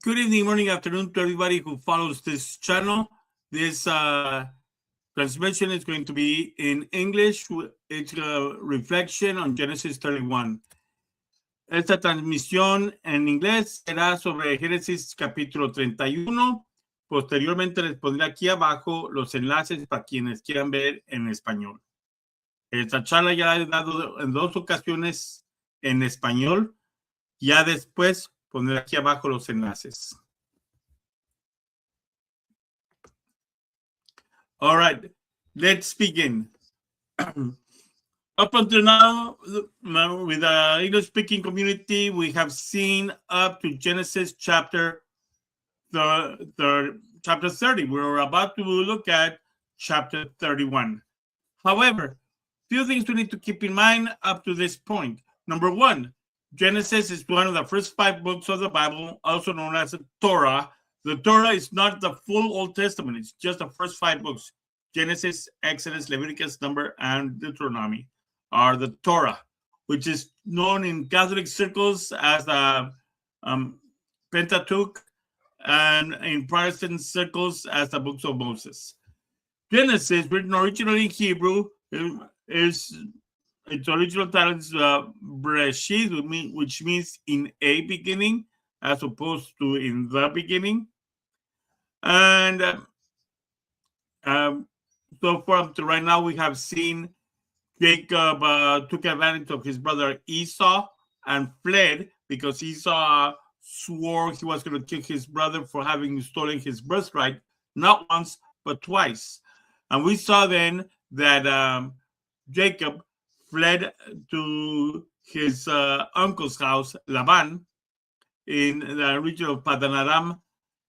Good evening, morning, afternoon to everybody who follows this channel. This transmission is going to be in English. It's a reflection on Genesis 31. Esta transmisión en inglés será sobre Génesis capítulo 31. Posteriormente les pondré aquí abajo los enlaces para quienes quieran ver en español. Esta charla ya la he dado en 2 ocasiones en español. Ya después pondré aquí abajo los enlaces. All right, let's begin. Up until now, with the English-speaking community, we have seen up to Genesis chapter 30. We're about to look at chapter 31. However, few things we need to keep in mind up to this point. Number one, Genesis is one of the first 5 books of the Bible, also known as the Torah. The Torah is not the full Old Testament. It's just the first 5 books. Genesis, Exodus, Leviticus, Number, and Deuteronomy are the Torah, which is known in Catholic circles as the Pentateuch, and in Protestant circles as the books of Moses. Genesis, written originally in Hebrew, its original title is Bereshit, which means in a beginning, as opposed to in the beginning. And so far up to right now, we have seen Jacob took advantage of his brother Esau and fled because Esau swore he was going to kill his brother for having stolen his birthright, not once, but twice. And we saw then that Jacob fled to his uncle's house, Laban, in the region of Padan Aram,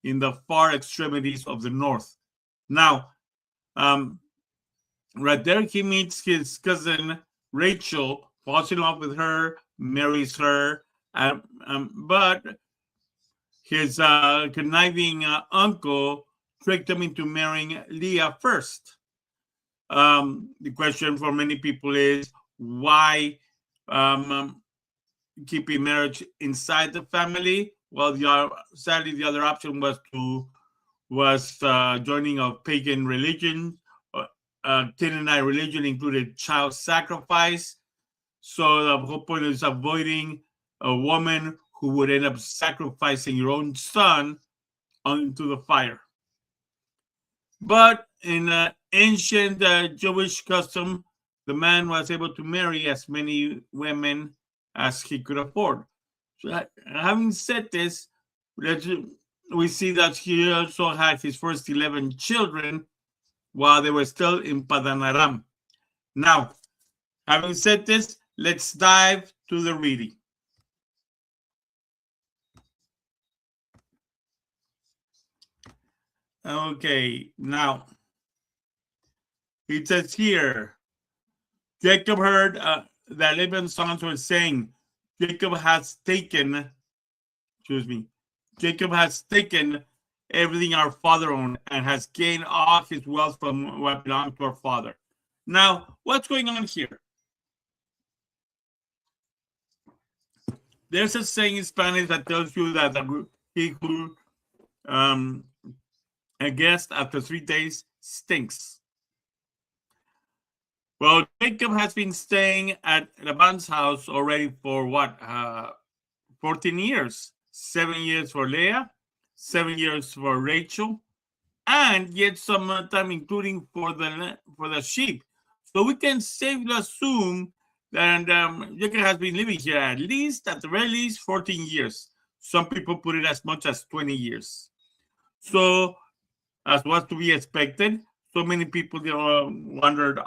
in the far extremities of the north. Now, right there, he meets his cousin Rachel, falls in love with her, marries her, but his conniving uncle tricked him into marrying Leah first. The question for many people is why keeping marriage inside the family? Well, sadly, the other option was joining a pagan religion. Canaanite religion included child sacrifice. So the whole point is avoiding a woman who would end up sacrificing your own son into the fire. But in ancient Jewish custom, the man was able to marry as many women as he could afford. So, having said this, we see that he also had his first 11 children while they were still in Padan Aram. Now, having said this, let's dive to the reading. Okay, now, it says here, Jacob heard that Laban's sons were saying, Jacob has taken everything our father owned and has gained all his wealth from what belonged to our father. Now, what's going on here? There's a saying in Spanish that tells you that he who a guest after 3 days stinks. Well, Jacob has been staying at Laban's house already for 14 years. 7 years for Leah, 7 years for Rachel, and yet some time including for the sheep. So we can safely assume that Jacob has been living here at the very least 14 years. Some people put it as much as 20 years. So, as was to be expected, so many people wondered,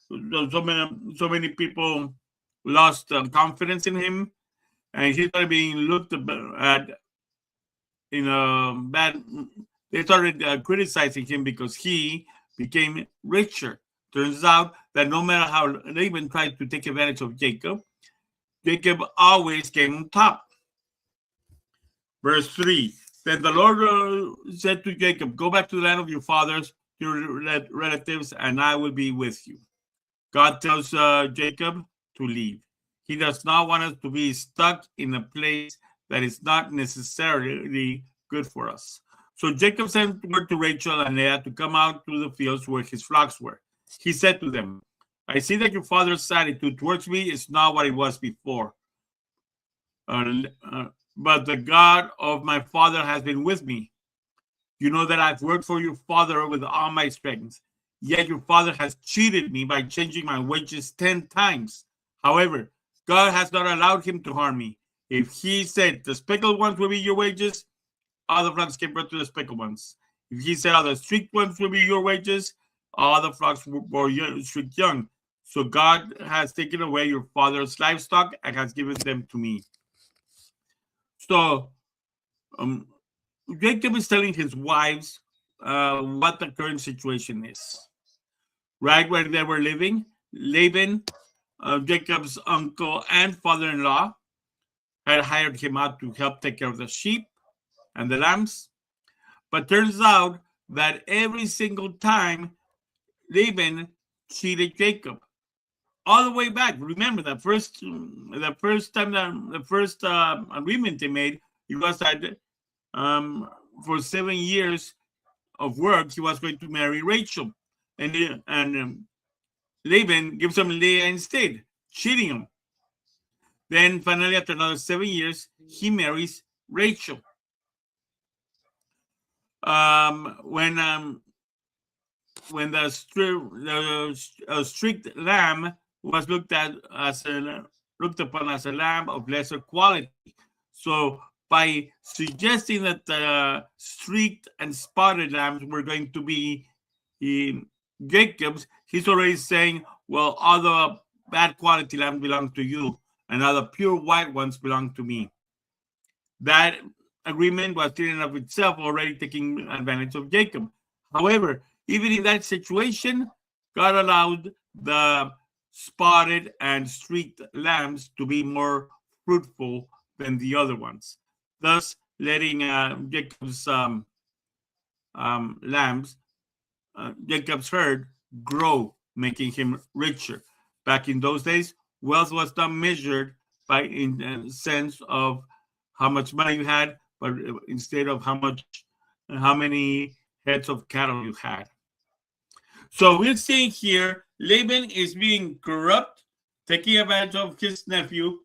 so many people lost confidence in him, and he started being looked at in a bad. They started criticizing him because he became richer. Turns out that no matter how Laban tried to take advantage of Jacob, Jacob always came on top. Verse 3, then the Lord said to Jacob, go back to the land of your fathers, your relatives, and I will be with you. God tells Jacob to leave. He does not want us to be stuck in a place that is not necessarily good for us. So Jacob sent word to Rachel and Leah to come out to the fields where his flocks were. He said to them, I see that your father's attitude towards me is not what it was before. But the God of my father has been with me. You know that I've worked for your father with all my strength. Yet your father has cheated me by changing my wages 10 times. However, God has not allowed him to harm me. If he said the speckled ones will be your wages, all the flocks gave birth to the speckled ones. If he said all the streaked ones will be your wages, all the flocks were streaked young. So God has taken away your father's livestock and has given them to me. So Jacob is telling his wives what the current situation is. Right where they were living, Laban, Jacob's uncle and father-in-law, had hired him out to help take care of the sheep and the lambs. But turns out that every single time Laban cheated Jacob. All the way back. Remember the first time the first agreement they made, it was that for 7 years of work he was going to marry Rachel, and Laban gives him Leah instead, cheating him. Then finally, after another 7 years, he marries Rachel. When the strict lamb was looked upon as a lamb of lesser quality. So by suggesting that the streaked and spotted lambs were going to be Jacob's, he's already saying, well, all the bad quality lambs belong to you, and all the pure white ones belong to me. That agreement was in and of itself already taking advantage of Jacob. However, even in that situation, God allowed the spotted and streaked lambs to be more fruitful than the other ones, thus letting Jacob's lambs, Jacob's herd, grow, making him richer. Back in those days, wealth was not measured by in the sense of how much money you had, but instead of how many heads of cattle you had. So we're seeing here Laban is being corrupt, taking advantage of his nephew.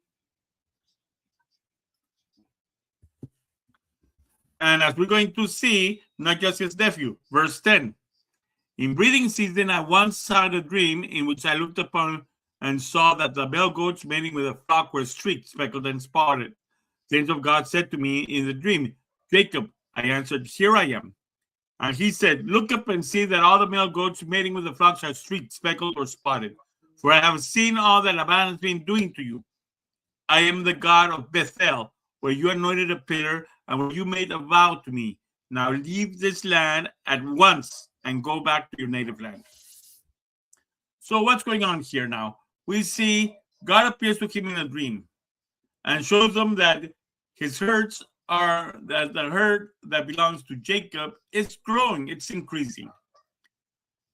And as we're going to see, not just his nephew. Verse 10. In breeding season, I once had a dream in which I looked upon and saw that the male goats mating with a flock were streaked, speckled, and spotted. The angel of God said to me in the dream, Jacob. I answered, here I am. And he said, look up and see that all the male goats mating with the flocks are streaked, speckled, or spotted. For I have seen all that Laban has been doing to you. I am the God of Bethel, where you anointed a pillar and where you made a vow to me. Now leave this land at once and go back to your native land. So what's going on here now? We see God appears to him in a dream and shows him that his herds are, that the herd that belongs to Jacob is growing, it's increasing.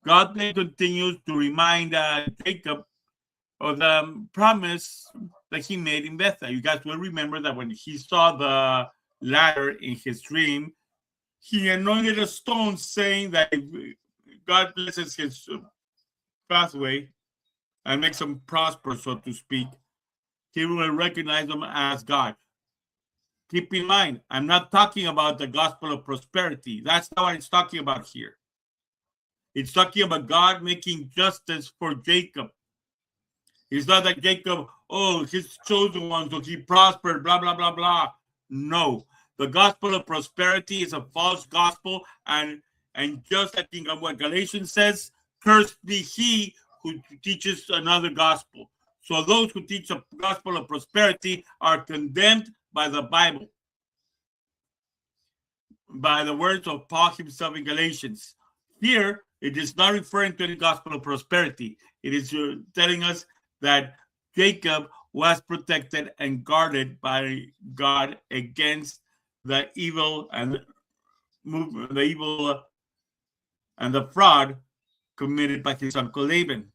God then continues to remind Jacob of the promise that he made in Bethel. You guys will remember that when he saw the ladder in his dream, he anointed a stone, saying that if God blesses his pathway and makes him prosper, so to speak, he will recognize him as God. Keep in mind, I'm not talking about the gospel of prosperity. That's not what it's talking about here. It's talking about God making justice for Jacob. It's not that Jacob, oh, his chosen one, so he prospered, blah, blah, blah, blah. No. The gospel of prosperity is a false gospel, and just like in what Galatians says, cursed be he who teaches another gospel. So those who teach a gospel of prosperity are condemned by the Bible, by the words of Paul himself in Galatians. Here, it is not referring to the gospel of prosperity. It is telling us that Jacob was protected and guarded by God against the evil and the fraud committed by his uncle Laban.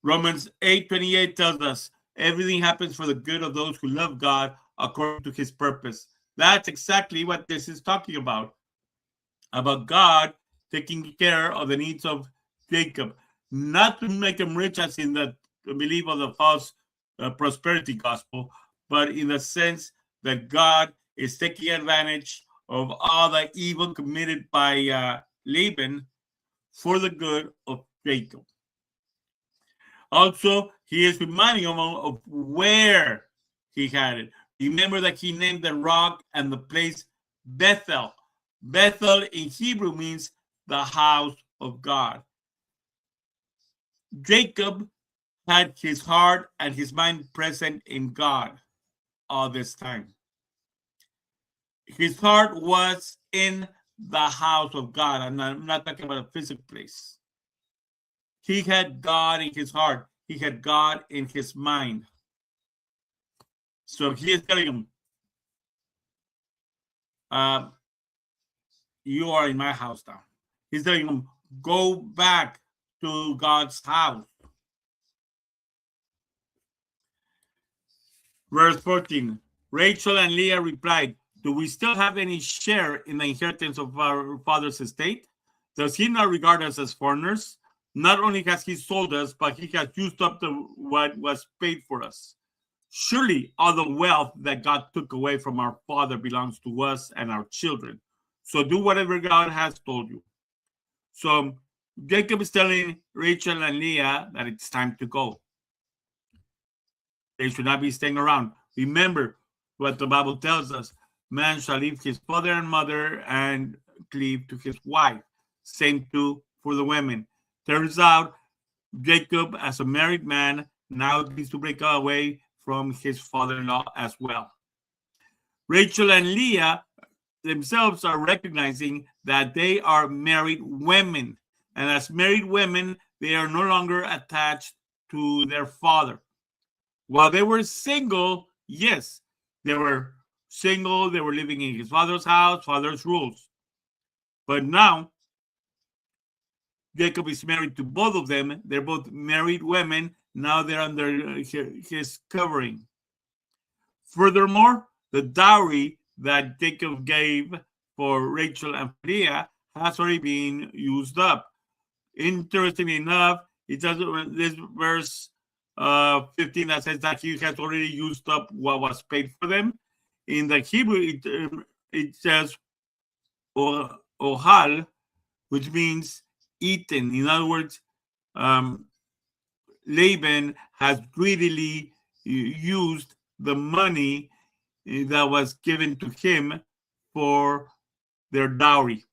Romans 8:28 tells us everything happens for the good of those who love God, according to his purpose. That's exactly what this is talking about God taking care of the needs of Jacob, not to make him rich as in the belief of the false prosperity gospel, but in the sense that God is taking advantage of all the evil committed by Laban for the good of Jacob. Also, he is reminding him of where he had it. Remember that he named the rock and the place Bethel. Bethel in Hebrew means the house of God. Jacob had his heart and his mind present in God all this time. His heart was in the house of God. I'm not talking about a physical place. He had God in his heart. He had God in his mind. So he is telling him, you are in my house now. He's telling him, go back to God's house. Verse 14, Rachel and Leah replied, do we still have any share in the inheritance of our father's estate? Does he not regard us as foreigners? Not only has he sold us, but he has used up what was paid for us. Surely all the wealth that God took away from our father belongs to us and our children. So do whatever God has told you. So Jacob is telling Rachel and Leah that it's time to go. They should not be staying around. Remember what the Bible tells us. Man shall leave his father and mother and cleave to his wife. Same too for the women. Turns out Jacob, as a married man, now needs to break away from his father-in-law as well. Rachel and Leah themselves are recognizing that they are married women. And as married women, they are no longer attached to their father. While they were single, yes, they were single. They were living in his father's house, father's rules. But now, Jacob is married to both of them. They're both married women. Now they're under his covering. Furthermore, the dowry that Jacob gave for Rachel and Leah has already been used up. Interestingly enough, it does this verse 15 that says that he has already used up what was paid for them. In the Hebrew, it says ohal, which means eaten. In other words, Laban has greedily used the money that was given to him for their dowry.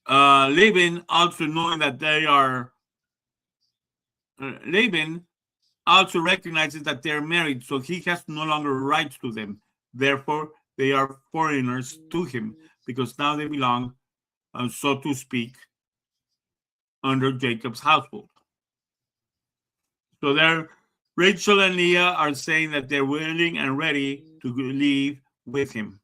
Laban also knowing that they are Laban also recognizes that they're married, so he has no longer rights to them. Therefore, they are foreigners to him because now they belong, so to speak, under Jacob's household. So there, Rachel and Leah are saying that they're willing and ready to leave with him.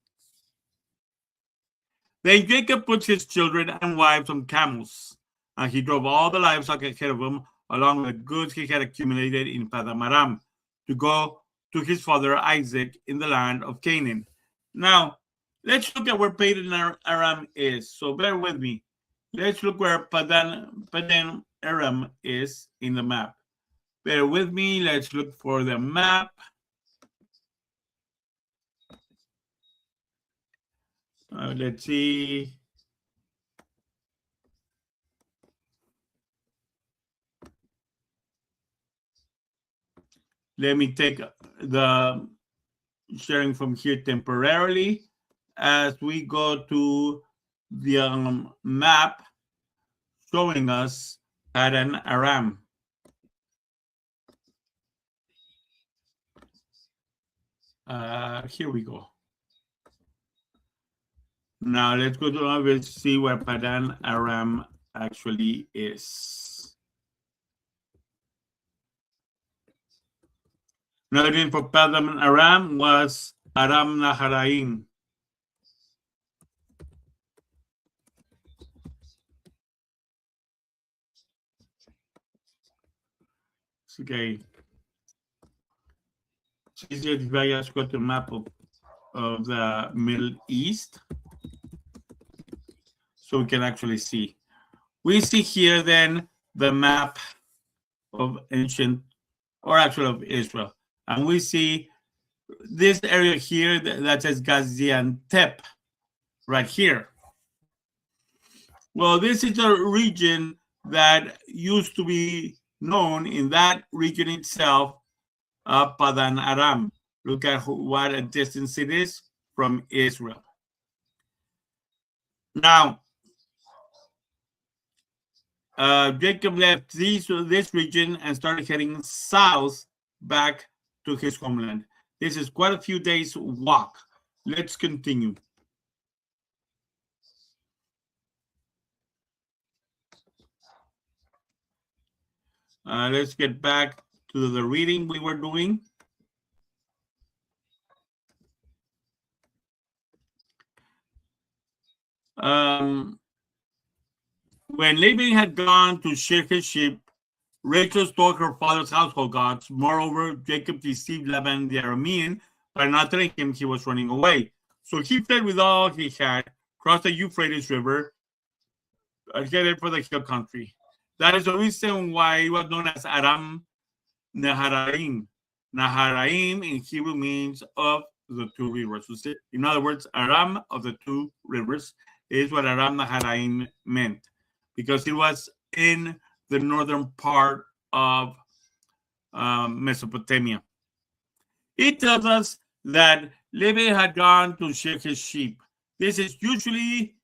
Then Jacob put his children and wives on camels, and he drove all the livestock ahead of him, along with the goods he had accumulated in Paddan Aram, to go to his father Isaac in the land of Canaan. Now, let's look at where Paddan Aram is. So bear with me. Let's look where Paddan Aram is in the map. Bear with me. Let's look for the map. Let's see. Let me take the sharing from here temporarily as we go to the map showing us Paddan Aram. Here we go. Now let's go to see where Paddan Aram actually is. Another name for Paddan Aram was Aram Naharaim. Okay. it's easier if I just go to the map of the Middle East so we can actually see. We see here then the map of ancient, or actually of Israel. And we see this area here that says Gaziantep right here. Well, this is a region that used to be known in that region itself, Padan Aram. Look at what a distance it is from Israel. Now, Jacob left this region and started heading south back to his homeland. This is quite a few days walk. Let's continue. Let's get back to the reading we were doing. When Laban had gone to shear his sheep, Rachel stole her father's household gods. Moreover, Jacob deceived Laban the Aramean by not telling him he was running away. So he fled with all he had, crossed the Euphrates River, and headed for the hill country. That is the reason why it was known as Aram Naharaim. Naharaim in Hebrew means of the two rivers. In other words, Aram of the two rivers is what Aram Naharaim meant, because it was in the northern part of Mesopotamia. It tells us that Laban had gone to shear his sheep. This is usually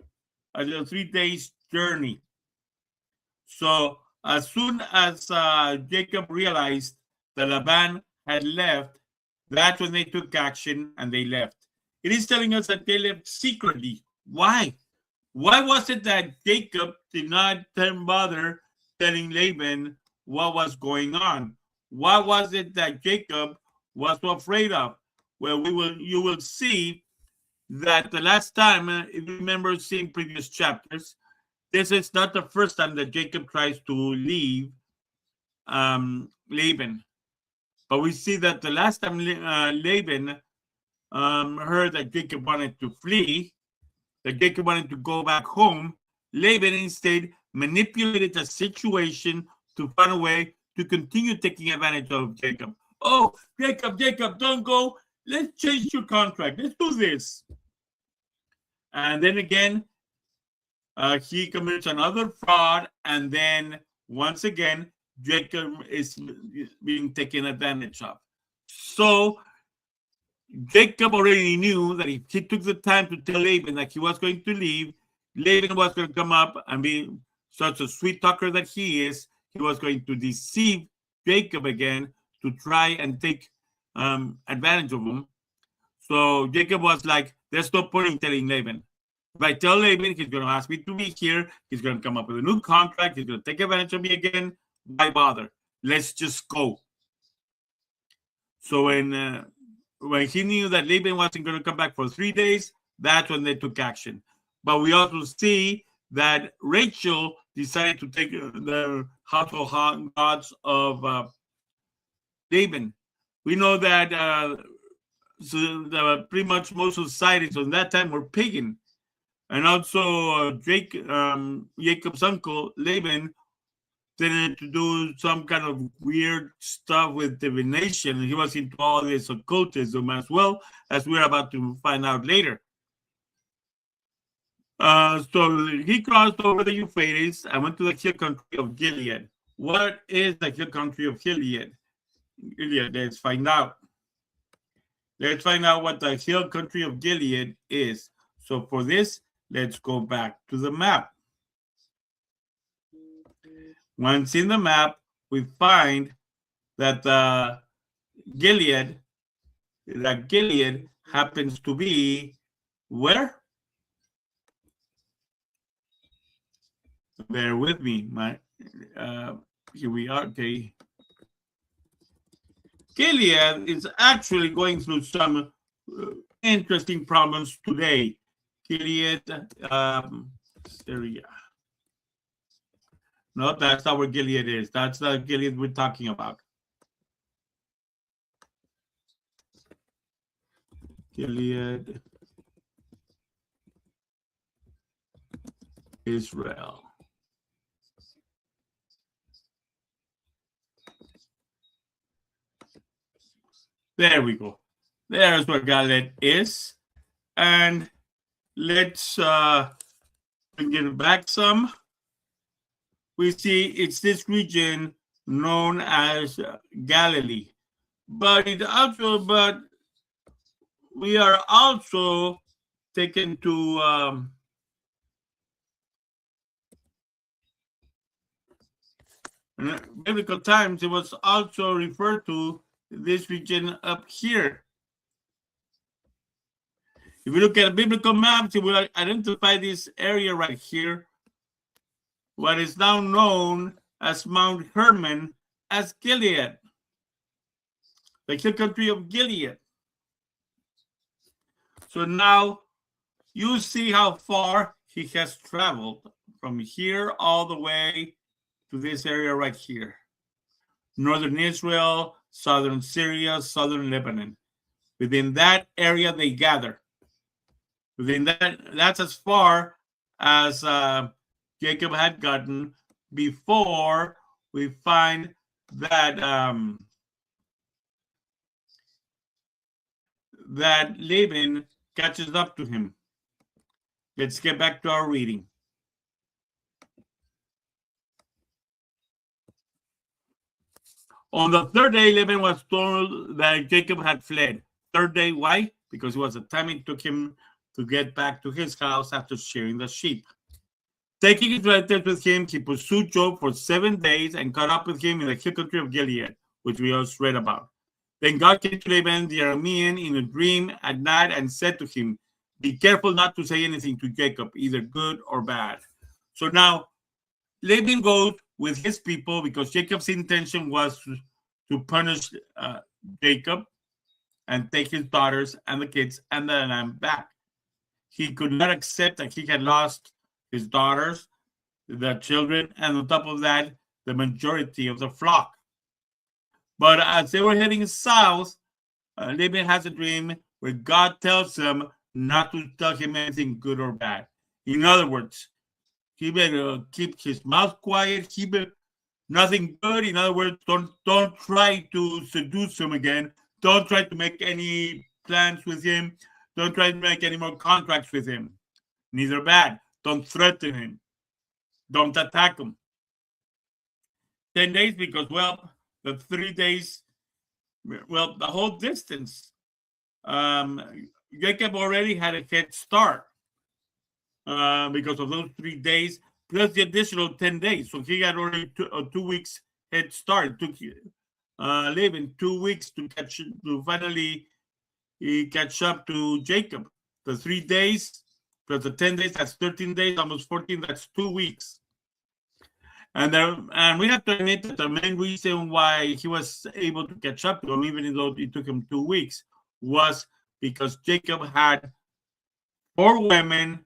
a 3 days journey. So as soon as Jacob realized that Laban had left, that's when they took action and they left. It is telling us that they left secretly. Why? Why was it that Jacob did not bother telling Laban what was going on? Why was it that Jacob was so afraid of? Well, you will see that the last time, if you remember seeing previous chapters, this is not the first time that Jacob tries to leave Laban. But we see that the last time Laban heard that Jacob wanted to flee, that Jacob wanted to go back home, Laban instead manipulated the situation to find a way to continue taking advantage of Jacob. Oh, Jacob, don't go. Let's change your contract. Let's do this. And then again, he commits another fraud. And then once again, Jacob is being taken advantage of. So Jacob already knew that if he took the time to tell Laban that he was going to leave, Laban was going to come up and be such a sweet talker that he is. He was going to deceive Jacob again to try and take advantage of him. So Jacob was like, there's no point in telling Laban. If I tell Laban, he's going to ask me to be here. He's going to come up with a new contract. He's going to take advantage of me again. Why bother? Let's just go. So when he knew that Laban wasn't going to come back for 3 days, that's when they took action. But we also see that Rachel decided to take the household gods of Laban. We know that pretty much most societies in that time were pagan. And also Jacob's uncle, Laban, tended to do some kind of weird stuff with divination. He was into all this occultism as well, as we're about to find out later. So he crossed over the Euphrates and went to the hill country of Gilead. What is the hill country of Gilead? Let's find out. Let's find out what the hill country of Gilead is. So for this, let's go back to the map. Once in the map, we find that Gilead happens to be where? Bear with me. Here we are. Okay. Gilead is actually going through some interesting problems today. Gilead, Syria. No, that's not where Gilead is. That's the Gilead we're talking about. Gilead, Israel. There we go. There's where Gilead is. And let's get it back some. We see it's this region known as Galilee. But we are also taken to in biblical times. It was also referred to this region up here. If you look at biblical maps, you will identify this area right here, what is now known as Mount Hermon, as Gilead, the hill country of Gilead. So now you see how far he has traveled from here all the way to this area right here. Northern Israel, southern Syria, southern Lebanon. Within that area they gather. Within that's as far as Jacob had gotten before we find that that Laban catches up to him. Let's get back to our reading. On the third day, Laban was told that Jacob had fled. Third day, why? Because it was the time it took him to get back to his house after shearing the sheep. Taking his relatives with him, he pursued Job for 7 days and caught up with him in the hill country of Gilead, which we just read about. Then God came to Laban the Aramean in a dream at night and said to him, "Be careful not to say anything to Jacob, either good or bad." So now Laban goes with his people because Jacob's intention was to punish Jacob and take his daughters and the kids and the lamb back. He could not accept that he had lost his daughters, the children, and on top of that, the majority of the flock. But as they were heading south, Laban has a dream where God tells him not to tell him anything good or bad. In other words, he better keep his mouth quiet. He better nothing good. In other words, don't try to seduce him again. Don't try to make any plans with him. Don't try to make any more contracts with him. Neither bad. Don't threaten him. Don't attack him. 10 days because, well, the 3 days, well, the whole distance. Jacob already had a head start because of those 3 days, plus the additional 10 days. So he had already 2 weeks head start. It took Laban 2 weeks to finally catch up to Jacob. The 3 days plus the 10 days, that's 13 days, almost 14, that's 2 weeks. And we have to admit that the main reason why he was able to catch up to him, even though it took him 2 weeks, was because Jacob had 4 women,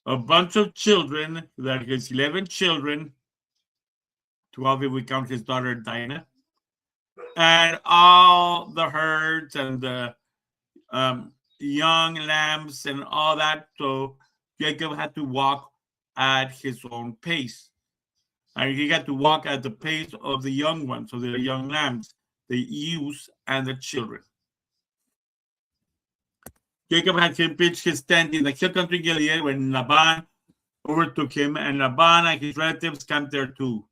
a bunch of children, that his 11 children, 12 if we count his daughter Dinah, and all the herds and the young lambs and all that. So Jacob had to walk at his own pace. And he had to walk at the pace of the young ones, so the young lambs, the ewes, and the children. Jacob had him pitch his tent in the hill country Gilead when Laban overtook him, and Laban and his relatives camped there too.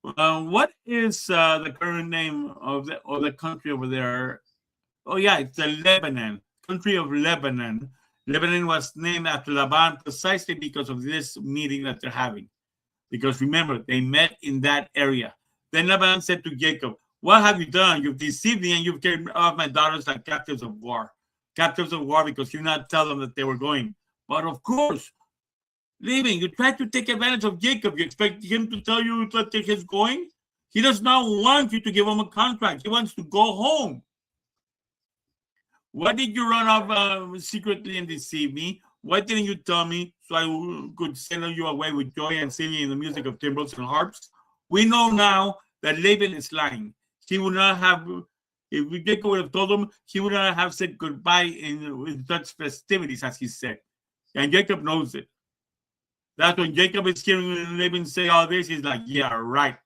What is the current name of the country over there? Oh yeah, it's the Lebanon, country of Lebanon. Lebanon was named after Laban precisely because of this meeting that they're having. Because remember, they met in that area. Then Laban said to Jacob, "What have you done? You've deceived me and you've carried off my daughters like captives of war." Captives of war because you did not tell them that they were going. But of course, Laban, you tried to take advantage of Jacob. You expect him to tell you that he's going? He does not want you to give him a contract. He wants to go home. Why did you run off secretly and deceive me? Why didn't you tell me so I could send you away with joy and singing in the music of timbrels and harps? We know now that Laban is lying. He would not have If Jacob would have told him, he would not have said goodbye in such festivities as he said. And Jacob knows it. That's when Jacob is hearing Laban say all this. He's like, yeah, right.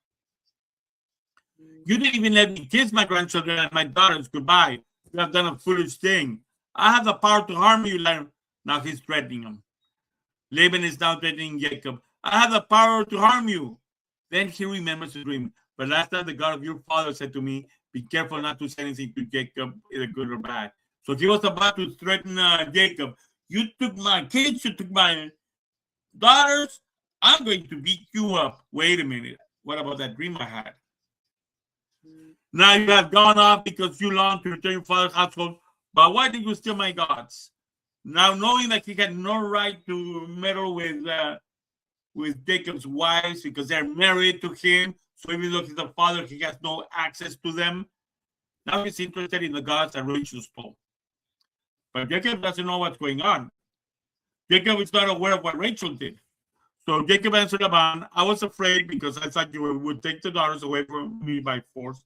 You didn't even let me kiss my grandchildren and my daughters goodbye. You have done a foolish thing. I have the power to harm you. Now he's threatening him. Laban is now threatening Jacob. I have the power to harm you. Then he remembers the dream. But last night the God of your father said to me, be careful not to say anything to Jacob, either good or bad. So he was about to threaten Jacob. You took my kids, you took my daughters. I'm going to beat you up. Wait a minute. What about that dream I had? Now you have gone off because you long to return your father's household. But why did you steal my gods? Now knowing that he had no right to meddle with Jacob's wives because they're married to him. So even though he's a father, he has no access to them. Now he's interested in the gods that Rachel stole. But Jacob doesn't know what's going on. Jacob is not aware of what Rachel did. So Jacob answered Laban, I was afraid because I thought you would take the daughters away from me by force.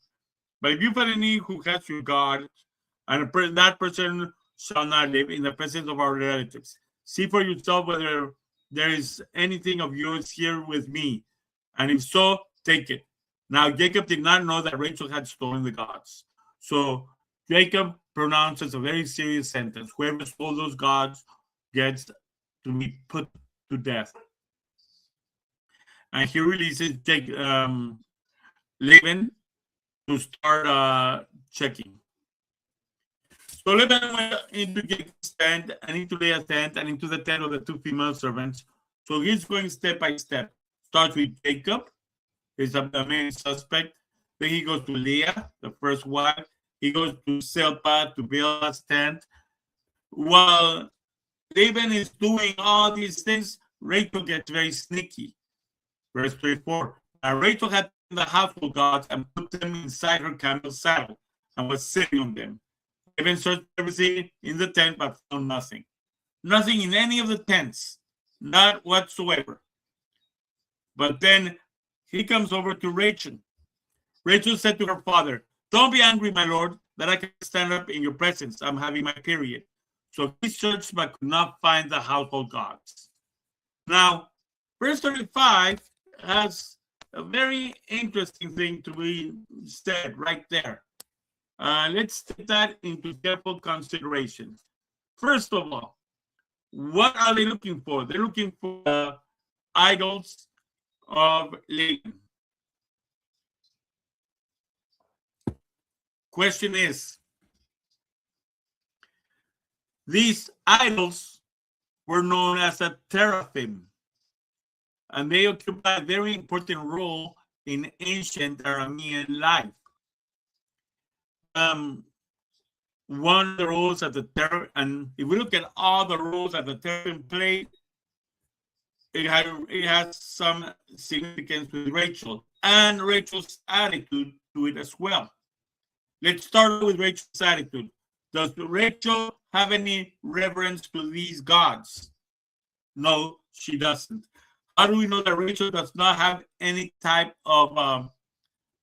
But if you find any who has your God, and that person shall not live in the presence of our relatives. See for yourself whether there is anything of yours here with me. And if so, take it. Now Jacob did not know that Rachel had stolen the gods. So Jacob pronounces a very serious sentence. Whoever stole those gods gets to be put to death. And he releases Laban to start checking. So Laban went into Jacob's tent and into Leah's tent and into the tent of the two female servants. So he's going step by step. Starts with Jacob, is the main suspect. Then he goes to Leah, the first wife. He goes to Zilpah, to Bilhah's tent. While Laban is doing all these things, Rachel gets very sneaky. Verse 34. Now Rachel had the household gods and put them inside her camel's saddle and was sitting on them. Laban searched everything in the tent but found nothing. Nothing in any of the tents. Not whatsoever. But then he comes over to Rachel. Rachel said to her father, don't be angry, my lord, that I can stand up in your presence. I'm having my period. So he searched but could not find the household gods. Now, verse 35 has a very interesting thing to be said right there. Let's take that into careful consideration. First of all, what are they looking for? They're looking for idols of Laban. Question is, these idols were known as a teraphim, and they occupy a very important role in ancient Aramean life. One of the roles that the teraphim, and if we look at all the roles that the teraphim played, it has some significance with Rachel and Rachel's attitude to it as well. Let's start with Rachel's attitude. Does Rachel have any reverence to these gods? No, she doesn't. How do we know that Rachel does not have any type of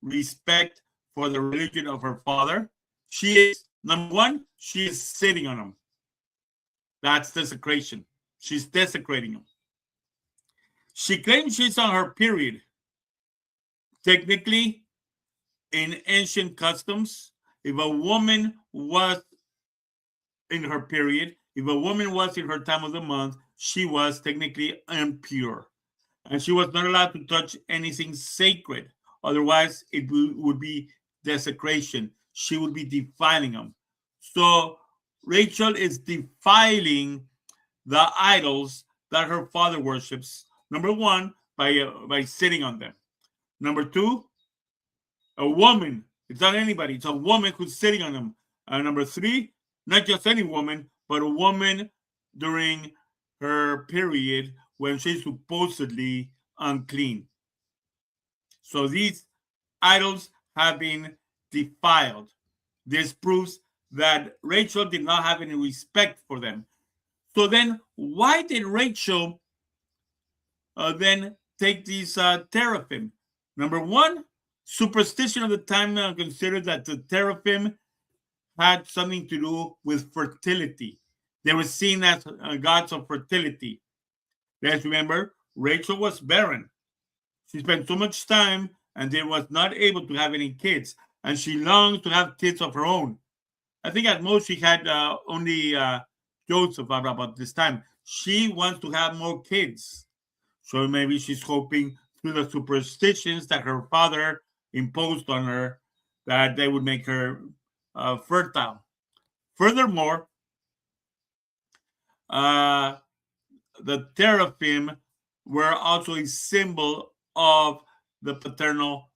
respect for the religion of her father? She is, number one, she is sitting on him. That's desecration. She's desecrating him. She claims she's on her period. Technically, in ancient customs, if a woman was in her period, if a woman was in her time of the month, she was technically impure. And she was not allowed to touch anything sacred. Otherwise, it would be desecration. She would be defiling them. So Rachel is defiling the idols that her father worships. Number one, by sitting on them. Number two, a woman. It's not anybody. It's a woman who's sitting on them. Number three, not just any woman, but a woman during her period when she's supposedly unclean. So these idols have been defiled. This proves that Rachel did not have any respect for them. So then, why did Rachel then take these teraphim? Number one, superstition of the time considered that the teraphim had something to do with fertility. They were seen as gods of fertility. Let's remember, Rachel was barren. She spent so much time and they was not able to have any kids, and she longed to have kids of her own. I think at most she had only Joseph about this time. She wants to have more kids. So maybe she's hoping through the superstitions that her father imposed on her that they would make her fertile. Furthermore, uh, the teraphim were also a symbol of the paternal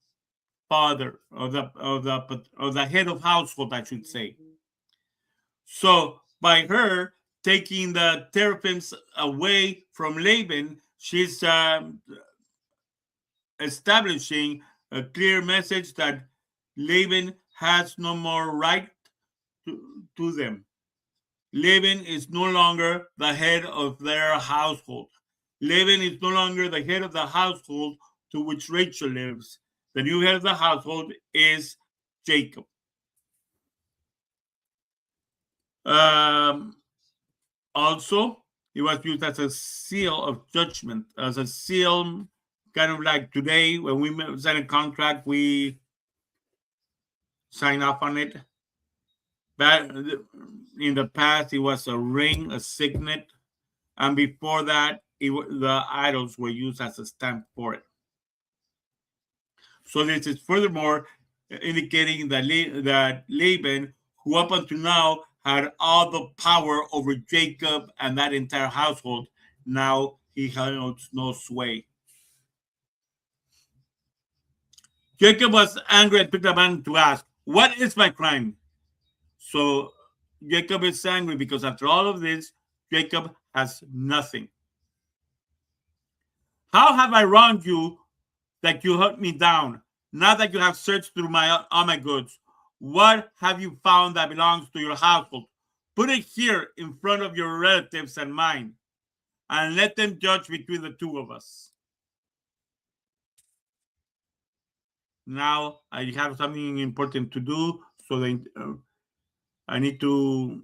father, of the head of household, I should say. So by her taking the teraphims away from Laban, she's establishing a clear message that Laban has no more right to them. Laban is no longer the head of their household. Laban is no longer the head of the household to which Rachel lives. The new head of the household is Jacob. Also, it was used as a seal of judgment, as a seal, kind of like today when we sign a contract, we sign off on it. But in the past, it was a ring, a signet, and before that, the idols were used as a stamp for it. So this is furthermore indicating that Laban, who up until now had all the power over Jacob and that entire household, now he holds no sway. Jacob was angry and took Laban to ask, "What is my crime?" So Jacob is angry because after all of this, Jacob has nothing. How have I wronged you that you hunt me down? Now that you have searched through all my goods, what have you found that belongs to your household? Put it here in front of your relatives and mine, and let them judge between the two of us. Now I have something important to do, so I need to,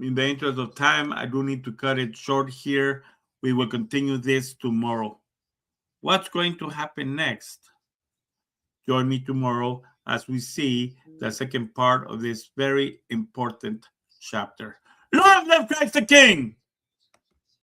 in the interest of time, I do need to cut it short here. We will continue this tomorrow. What's going to happen next? Join me tomorrow as we see the second part of this very important chapter. Long live Christ the King!